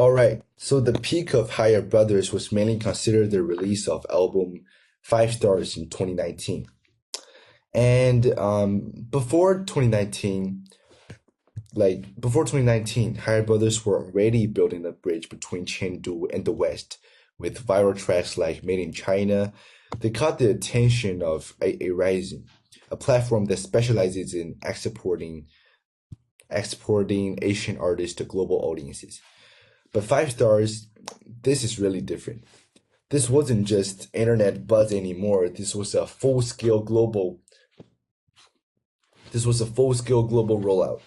Alright, so the peak of HigherBrothers was mainly considered the release of album Five Stars in 2019. And before 2019, HigherBrothers were already building a bridge between Chengdu and the West with viral tracks like Made in China. They caught the attention of a Rising, a platform that specializes in exporting Asian artists to global audiences. But Five Stars, this is really different. This wasn't just internet buzz anymore. This was a full-scale global rollout.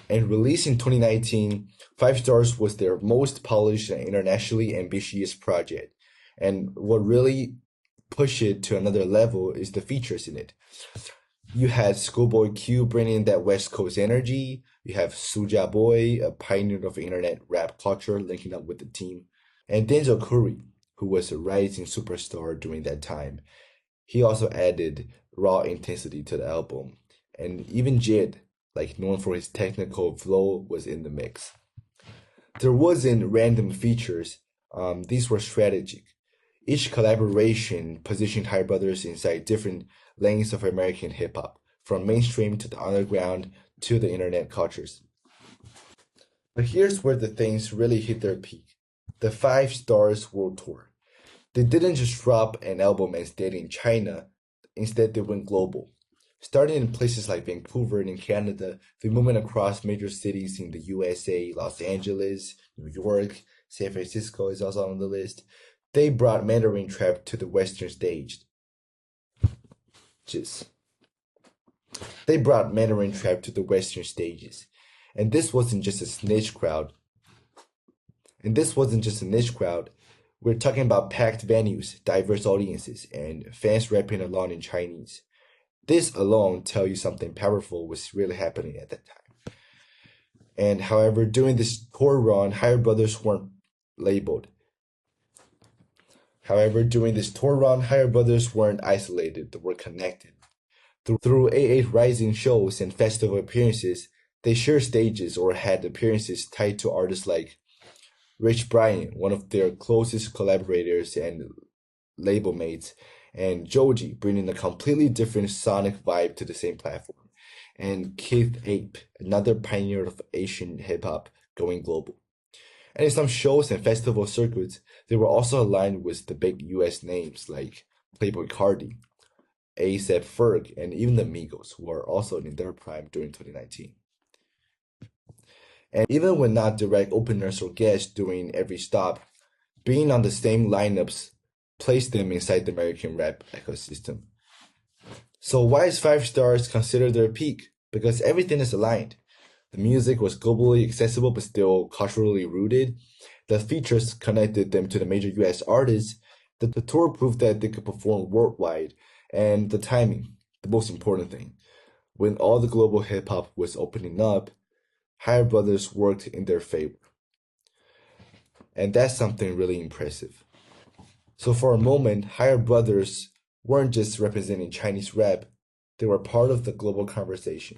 And released in 2019, Five Stars was their most polished and internationally ambitious project. And what really pushed it to another level is the features in it. You had Schoolboy Q bringing that West Coast energy. You have Soulja Boy, a pioneer of internet rap culture, linking up with the team. And Denzel Curry, who was a rising superstar during that time. He also added raw intensity to the album. And even Jid, known for his technical flow, was in the mix. There wasn't random features. These were strategic. Each collaboration positioned HigherBrothers inside different lanes of American hip hop, from mainstream to the underground to the internet cultures. But here's where the things really hit their peak: the Five Stars World Tour. They didn't just drop an album and stayed in China, instead, they went global. Starting in places like Vancouver in Canada, they moved across major cities in the USA, Los Angeles, New York, San Francisco is also on the list. They brought Mandarin trap to the Western stage. They brought Mandarin trap to the Western stages. And this wasn't just a niche crowd. We're talking about packed venues, diverse audiences, and fans rapping along in Chinese. This alone tells you something powerful was really happening at that time. And however, during this tour run, HigherBrothers weren't labeled. HigherBrothers weren't isolated, they were connected. Through A8 Rising shows and festival appearances, they shared stages or had appearances tied to artists like Rich Brian, one of their closest collaborators and label mates, and Joji, bringing a completely different sonic vibe to the same platform, and Keith Ape, another pioneer of Asian hip hop, going global. And in some shows and festival circuits, they were also aligned with the big US names like Playboi Carti, A$AP Ferg, and even the Migos, who are also in their prime during 2019. And even when not direct openers or guests during every stop, being on the same lineups placed them inside the American rap ecosystem. So why is Five Stars considered their peak? Because everything is aligned. The music was globally accessible but still culturally rooted. The features connected them to the major US artists. The tour proved that they could perform worldwide. And the timing, the most important thing. When all the global hip hop was opening up, HigherBrothers worked in their favor. And that's something really impressive. So for a moment, HigherBrothers weren't just representing Chinese rap, they were part of the global conversation.